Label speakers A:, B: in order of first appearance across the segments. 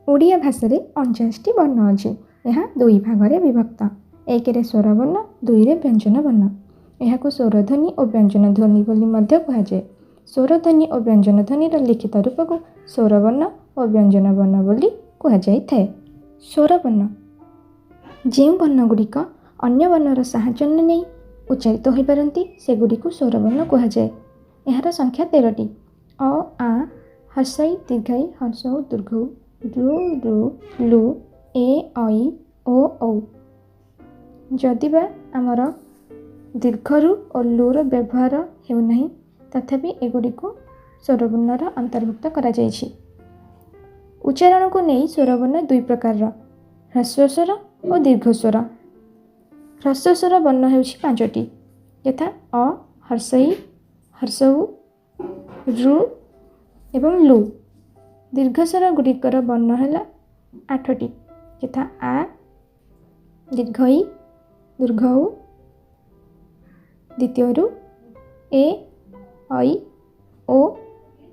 A: ଓଡ଼ିଆ ଭାଷାରେ 49ଟି ବର୍ଣ୍ଣ ଅଛି। ଏହା ଦୁଇ ଭାଗରେ ବିଭକ୍ତ। 1ରେ ସ୍ୱରବର୍ଣ୍ଣ, 2ରେ ବ୍ୟଞ୍ଜନ ବର୍ଣ୍ଣ। ଏହାକୁ ସ୍ୱରଧ୍ୱନି ଓ ବ୍ୟଞ୍ଜନ ଧ୍ୱନି ବୋଲି ମଧ୍ୟ କୁହାଯାଏ। ସ୍ୱରଧ୍ୱନି ଓ ବ୍ୟଞ୍ଜନ ଧ୍ୱନିର ଲିଖିତ ରୂପକୁ ସ୍ୱରବର୍ଣ୍ଣ ଓ ବ୍ୟଞ୍ଜନ ବର୍ଣ୍ଣ ବୋଲି କୁହାଯାଇଥାଏ। ସ୍ୱରବର୍ଣ୍ଣ ଯେଉଁ ବର୍ଣ୍ଣଗୁଡ଼ିକ ଅନ୍ୟ ବର୍ଣ୍ଣର ସାହାଯ୍ୟ ନ ନେଇ ଉଚ୍ଚାରିତ ହୋଇପାରନ୍ତି ସେଗୁଡ଼ିକୁ ସ୍ୱରବର୍ଣ୍ଣ କୁହାଯାଏ। ଏହାର ସଂଖ୍ୟା 13ଟି। ଅ, ଆ, ହର୍ଷଇ ଦୀର୍ଘଇ ହର୍ଷଉ ଦୀର୍ଘଉ ଋ ଋ ଲୁ ଏ ଐ ଓ ଔ। ଯଦିବା ଆମର ଦୀର୍ଘରୁ ଓ ଲୁର ବ୍ୟବହାର ହେଉନାହିଁ ତଥାପି ଏଗୁଡ଼ିକୁ ସ୍ୱରବର୍ଣ୍ଣର ଅନ୍ତର୍ଭୁକ୍ତ କରାଯାଇଛି। ଉଚ୍ଚାରଣକୁ ନେଇ ସ୍ୱରବର୍ଣ୍ଣ ଦୁଇ ପ୍ରକାରର, ହ୍ରସ୍ୱସ୍ୱର ଓ ଦୀର୍ଘସ୍ୱର। ହ୍ରସ୍ୱସ୍ୱର ବର୍ଣ୍ଣ ହେଉଛି 5ଟି, ଯଥା ଅ, ହର୍ଷଇ, ହର୍ଷଉ, ଋ ଏବଂ ଲୁ। ଦୀର୍ଘସ୍ୱର ଗୁଡ଼ିକର ବର୍ଣ୍ଣ ହେଲା 8ଟି, ଯଥା ଆ, ଦୀର୍ଘଇ, ଦୀର୍ଘଉ, ଦ୍ୱିତୀୟରୁ ଏ, ଐ, ଓ,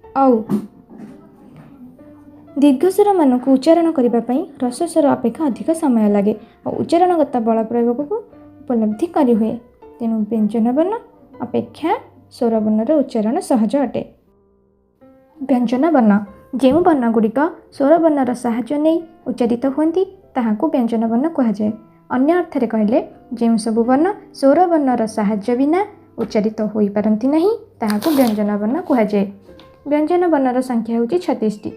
A: ଔ। ଦୀର୍ଘସ୍ୱରମାନଙ୍କୁ ଉଚ୍ଚାରଣ କରିବା ପାଇଁ ହ୍ରସ୍ୱସ୍ୱର ଅପେକ୍ଷା ଅଧିକ ସମୟ ଲାଗେ ଓ ଉଚ୍ଚାରଣଗତ ବଳ ପ୍ରୟୋଗକୁ ଉପଲବ୍ଧି କରିହୁଏ। ତେଣୁ ବ୍ୟଞ୍ଜନ ବର୍ଣ୍ଣ ଅପେକ୍ଷା ସ୍ୱରବର୍ଣ୍ଣର ଉଚ୍ଚାରଣ ସହଜ ଅଟେ। ବ୍ୟଞ୍ଜନ ବର୍ଣ୍ଣ ଯେଉଁ ବର୍ଣ୍ଣଗୁଡ଼ିକ ସ୍ୱରବର୍ଣ୍ଣର ସାହାଯ୍ୟ ନେଇ ଉଚ୍ଚାରିତ ହୁଅନ୍ତି ତାହାକୁ ବ୍ୟଞ୍ଜନ ବର୍ଣ୍ଣ କୁହାଯାଏ। ଅନ୍ୟ ଅର୍ଥରେ କହିଲେ ଯେଉଁ ସବୁ ବର୍ଣ୍ଣ ସ୍ୱରବର୍ଣ୍ଣର ସାହାଯ୍ୟ ବିନା ଉଚ୍ଚାରିତ ହୋଇପାରନ୍ତି ନାହିଁ ତାହାକୁ ବ୍ୟଞ୍ଜନ ବର୍ଣ୍ଣ କୁହାଯାଏ। ବ୍ୟଞ୍ଜନ ବର୍ଣ୍ଣର ସଂଖ୍ୟା ହେଉଛି 36ଟି।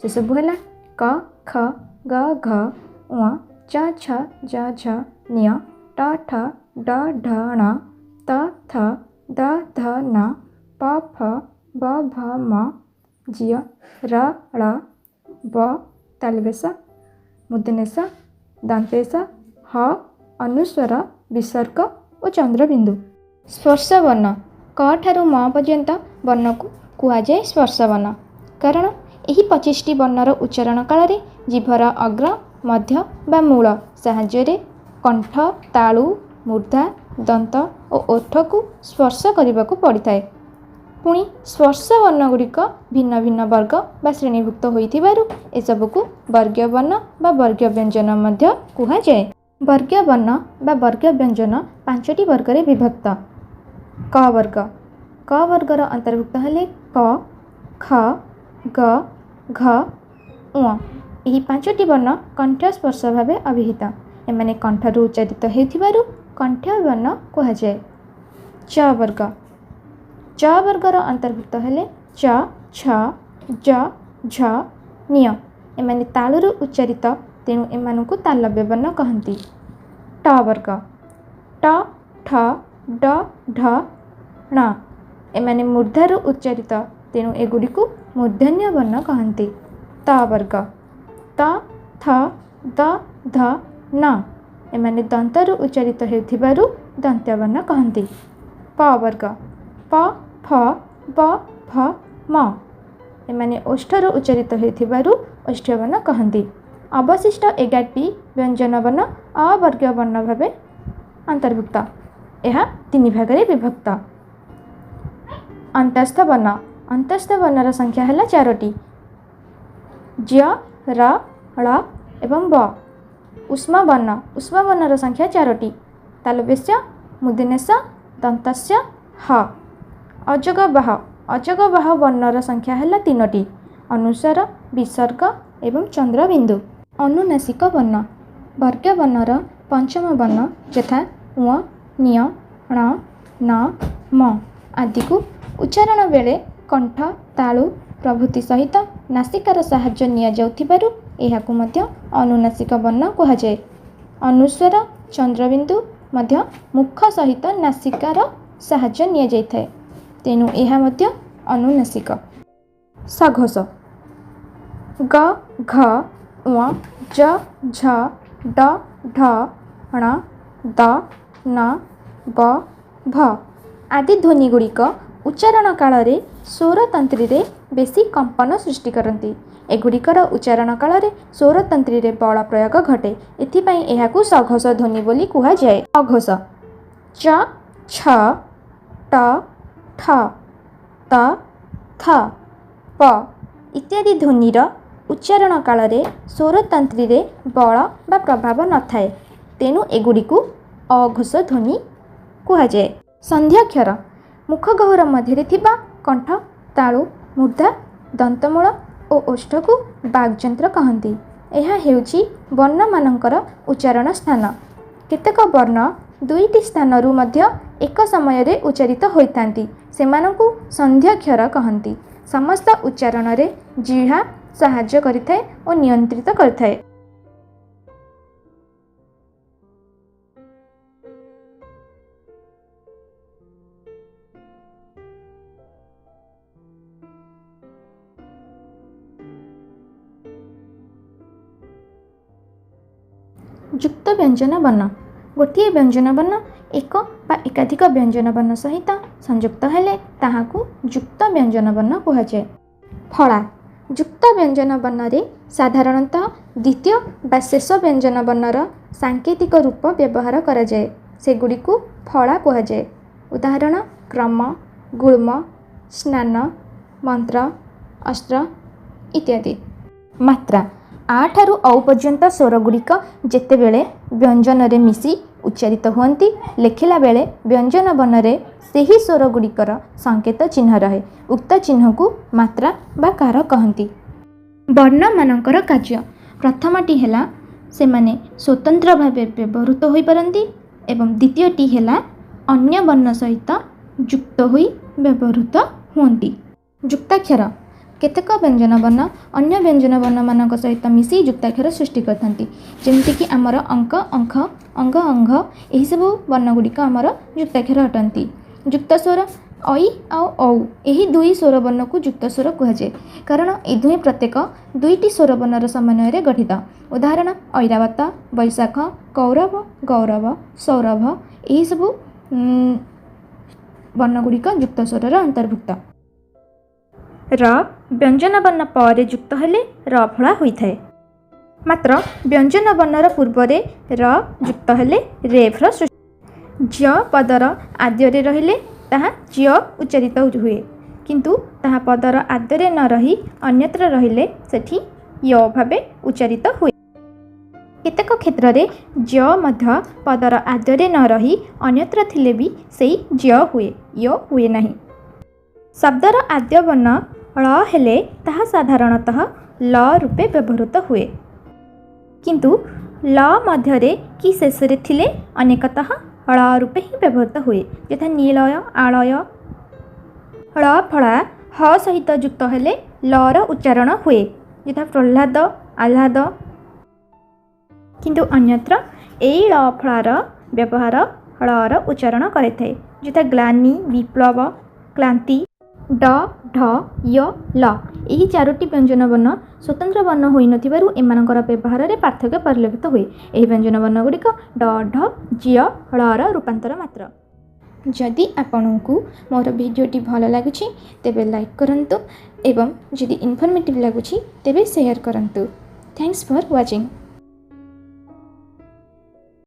A: ସେସବୁ ହେଲା କ, ଖ, ଗ, ଘ, ଙ, ଚ, ଛ, ଜ, ଝ, ଞ, ଟ, ଠ, ଡ, ଢ, ଣ, ତ, ଥ, ଦ, ଧ, ନ, ପ, ଫ, ବ, ଭ, ମ, ଝ, ର, ଳ, ବ, ତାଲବେଶ, ମୂର୍ଦ୍ଧନ୍ୟସ, ଦନ୍ତେସ, ହ, ଅନୁସ୍ୱର, ବିସର୍ଗ ଓ ଚନ୍ଦ୍ରବିନ୍ଦୁ। ସ୍ପର୍ଶ ବର୍ଣ୍ଣ କ ଠାରୁ ମ ପର୍ଯ୍ୟନ୍ତ ବର୍ଣ୍ଣକୁ କୁହାଯାଏ ସ୍ପର୍ଶ ବର୍ଣ୍ଣ। କାରଣ ଏହି 25ଟି ବର୍ଣ୍ଣର ଉଚ୍ଚାରଣ କାଳରେ ଜିଭର ଅଗ୍ର, ମଧ୍ୟ ବା ମୂଳ ସାହାଯ୍ୟରେ କଣ୍ଠ, ତାଳୁ, ମୂର୍ଦ୍ଧା, ଦନ୍ତ ଓ ଓଠକୁ ସ୍ପର୍ଶ କରିବାକୁ ପଡ଼ିଥାଏ। ପୁଣି ସ୍ପର୍ଶ ବର୍ଣ୍ଣଗୁଡ଼ିକ ଭିନ୍ନ ଭିନ୍ନ ବର୍ଗ ବା ଶ୍ରେଣୀଭୁକ୍ତ ହୋଇଥିବାରୁ ଏସବୁକୁ ବର୍ଗୀୟ ବର୍ଣ୍ଣ ବା ବର୍ଗୀୟ ବ୍ୟଞ୍ଜନ ମଧ୍ୟ କୁହାଯାଏ। ବର୍ଗୀୟ ବର୍ଣ୍ଣ ବା ବର୍ଗୀୟ ବ୍ୟଞ୍ଜନ 5ଟି ବର୍ଗରେ ବିଭକ୍ତ। କ ବର୍ଗ କ ବର୍ଗର ଅନ୍ତର୍ଭୁକ୍ତ ହେଲେ କ, ଖ, ଗ, ଘ, ଙ। ଏହି 5ଟି ବର୍ଣ୍ଣ କଣ୍ଠ ସ୍ପର୍ଶ ଭାବେ ଅଭିହିତ। ଏମାନେ କଣ୍ଠରୁ ଉଚ୍ଚାରିତ ହେଉଥିବାରୁ କଣ୍ଠୀୟ ବର୍ଣ୍ଣ କୁହାଯାଏ। ଚ ବର୍ଗ ଚ ବର୍ଗର ଅନ୍ତର୍ଭୁକ୍ତ ହେଲେ ଚ, ଛ, ଜ, ଝ, ଞ। ଏମାନେ ତାଳୁରୁ ଉଚ୍ଚାରିତ ତେଣୁ ଏମାନଙ୍କୁ ତାଲବ୍ୟ ବର୍ଣ୍ଣ କହନ୍ତି। ଟ ବର୍ଗ ଟ, ଠ, ଡ, ଢ, ଣ। ଏମାନେ ମୂର୍ଦ୍ଧାରୁ ଉଚ୍ଚାରିତ ତେଣୁ ଏଗୁଡ଼ିକୁ ମୂର୍ଦ୍ଧନ୍ୟ ବର୍ଣ୍ଣ କହନ୍ତି। ତ ବର୍ଗ ତ, ଥ, ଦ, ଧ, ନ। ଏମାନେ ଦନ୍ତରୁ ଉଚ୍ଚାରିତ ହେଉଥିବାରୁ ଦନ୍ତ୍ୟ ବର୍ଣ୍ଣ କହନ୍ତି। ପ ବର୍ଗ ପ, ଫ, ବ, ଭ, ମ। ଏମାନେ ଓଷ୍ଠରୁ ଉଚ୍ଚାରିତ ହେଉଥିବାରୁ ଓଷ୍ଠ୍ୟ ବର୍ଣ୍ଣ କହନ୍ତି। ଅବଶିଷ୍ଟ 11ଟି ବ୍ୟଞ୍ଜନ ବର୍ଣ୍ଣ ଅବର୍ଗୀୟ ବର୍ଣ୍ଣ ଭାବେ ଅନ୍ତର୍ଭୁକ୍ତ। ଏହା 3 ଭାଗରେ ବିଭକ୍ତ। ଅନ୍ତସ୍ଥ ବର୍ଣ୍ଣ ଅନ୍ତସ୍ଥ ବର୍ଣ୍ଣର ସଂଖ୍ୟା ହେଲା 4ଟି, ଜ, ର, ଳ ଏବଂ ବ। ଉଷ୍ମ ବର୍ଣ୍ଣ ଉଷ୍ମ ବର୍ଣ୍ଣର ସଂଖ୍ୟା 4ଟି, ତାଲବେଶ, ମୂର୍ଦ୍ଧନ୍ୟସ, ଦନ୍ତସ୍ୟ, ହ। ଅଯୋଗ ବାହ ଅଯୋଗ ବାହ ବର୍ଣ୍ଣର ସଂଖ୍ୟା ହେଲା 3ଟି, ଅନୁସ୍ୱର, ବିସର୍ଗ ଏବଂ ଚନ୍ଦ୍ରବିନ୍ଦୁ। ଅନୁନାସିକ ବର୍ଣ୍ଣ ବର୍ଗୀୟ ବର୍ଣ୍ଣର ପଞ୍ଚମ ବର୍ଣ୍ଣ ଯଥା ଙ, ଙ, ଣ, ନ, ମ ଆଦିକୁ ଉଚ୍ଚାରଣ ବେଳେ କଣ୍ଠ, ତାଳୁ ପ୍ରଭୃତି ସହିତ ନାସିକାର ସାହାଯ୍ୟ ନିଆଯାଉଥିବାରୁ ଏହାକୁ ମଧ୍ୟ ଅନୁନାସିକ ବର୍ଣ୍ଣ କୁହାଯାଏ। ଅନୁସ୍ୱର, ଚନ୍ଦ୍ରବିନ୍ଦୁ ମଧ୍ୟ ମୁଖ ସହିତ ନାସିକାର ସାହାଯ୍ୟ ନିଆଯାଇଥାଏ ତେଣୁ ଏହା ମଧ୍ୟ ଅନୁନାସିକ। ସଘୋଷ ଗ, ଘ, ଙ, ଜ, ଝ, ଡ, ଢ, ଣ, ଦ, ନ, ବ, ଭ ଆଦି ଧ୍ୱନିଗୁଡ଼ିକ ଉଚ୍ଚାରଣ କାଳରେ ସ୍ୱରତନ୍ତ୍ରୀରେ ବେଶୀ କମ୍ପନ ସୃଷ୍ଟି କରନ୍ତି। ଏଗୁଡ଼ିକର ଉଚ୍ଚାରଣ କାଳରେ ସ୍ୱରତନ୍ତ୍ରୀରେ ବଳ ପ୍ରୟୋଗ ଘଟେ। ଏଥିପାଇଁ ଏହାକୁ ସଘୋଷ ଧ୍ୱନି ବୋଲି କୁହାଯାଏ। ଅଘୋଷ ଚ, ଛ, ଟ, ଠ, ତ, ଥ, ପ ଇତ୍ୟାଦି ଧ୍ୱନିର उच्चारण काल रे स्वर तंत्री रे बल बा प्रभाव न थाए तेणु एगुड़िकु अघोष ध्वनि कुहाଯାଏ। संध्याक्षर मुख गह्वर मध्य थिबा कंठ तालु मूर्धा दंतमूल और ओष्ठ को बाग्यंत्र कहती। यह हेउची वर्ण मानकर उच्चारण स्थान। केतेक वर्ण दुईटी स्थानरू मध्य एक समय रे उच्चारित होइतांती सेमानंकु संध्याक्षर कहती। समस्त उच्चारण रे जिह्वा साहाय्य करिथाए और नियंत्रित करिथाए। युक्त व्यंजन वर्ण गोटे व्यंजन वर्ण एक बा एकाधिक व्यंजन वर्ण सहित संयुक्त हेले ताहाकू युक्त व्यंजन वर्ण कुहाଯାଏ। फला युक्त व्यंजन वर्ण रे साधारणतः द्वितीय बा शेष व्यंजन वर्णर सांकेतिक रूप व्यवहार करा जाए सेगुड़िकू फला कुहाଯାଏ। उदाहरण क्रम गुल्म स्नान मंत्र अस्त्र इत्यादि। मात्रा आ ठारू औ पर्यंत स्वरगुड़िक जेतेबेले व्यंजन रे मिसी उच्चारित हुअन्ति लेखिला बेले व्यंजन वर्ण रे सेही स्वरगुड़िकर संकेत चिन्ह रहे उक्त चिन्ह को मात्रा बा कार कहती। वर्ण मानकर कार्य प्रथमटी हेला सेमाने स्वतंत्र भावे व्यवहृत होई परंती एवं द्वितीयटी हेला अन्य वर्ण सहित युक्त होई व्यवहृत हुअन्ति। युक्ताक्षर केतेक व्यंजन वर्ण अन्य व्यंजन वर्ण मानक सहित मिसी युक्ताक्षर सृष्टि करथांती जेमितिकी आमर अंक अंख अंग अंघ एही सब वर्णगुड़िक आमर युक्ताक्षर अटंती। युक्त स्वर ऐ आ औ एही दुई स्वर वर्ण को युक्त स्वर कुहाଯାଏ कारण ए दुई प्रत्येक दुईटी स्वर वर्णर समन्वय रे गठित। उदाहरण ऐरावत वैशाख कौरव गौरव सौरभ एही सब वर्णगुड़िक युक्त स्वर अंतर्भुक्त। र व्यंजन वर्ण पर युक्त हेले र फला होइथाए मात्र व्यंजन वर्णर पूर्व रे र युक्त हेले रेफर सृष्टि। ज्य पदर आद्य रे रहिले ताहा ज्य उच्चारित हुए किंतु ताहा पदर आद्य रे न रही अन्यत्र रहिले सेठी य भावे उच्चारित हुए। केतेक क्षेत्र रे ज्य मध्य पदर आद्य रे न रही अन्यत्र थिले भी सेही ज्य हुए य हुए नहीं। शब्दर आद्य वर्ण ळ हेले ताहा साधारणतः ल रूपे व्यवहृत हुए किंतु ल मध्यरे कि शेष रे थिले अनेकतः ळ रूपे ही व्यवहृत हुए यथा नीलय आलय। ळ फला ह सहित युक्त हेले ल र उच्चारण हुए यथा प्रह्लाद आह्लाद किंतु अन्यत्र एई ळ फलार व्यवहार ळ र उच्चारण करिथाए यथा ग्लानि विप्लव क्लांति। ड ढ य ल यही चारोटी व्यंजन वर्ण स्वतंत्र वर्ण होई नथिबारु एमानकर व्यवहार रे पार्थक्य परिलक्षित हुए। एही व्यंजन वर्ण गुड़िक ड ढ ज्य ळ र रूपांतर मात्र। जदि आपनकु मोर भिडियोटी भल लागुछि तेबे लाइक करंतु एवं जदि इनफॉर्मेटिव लागुछि तेबे शेयर करंतु। Thanks for watching.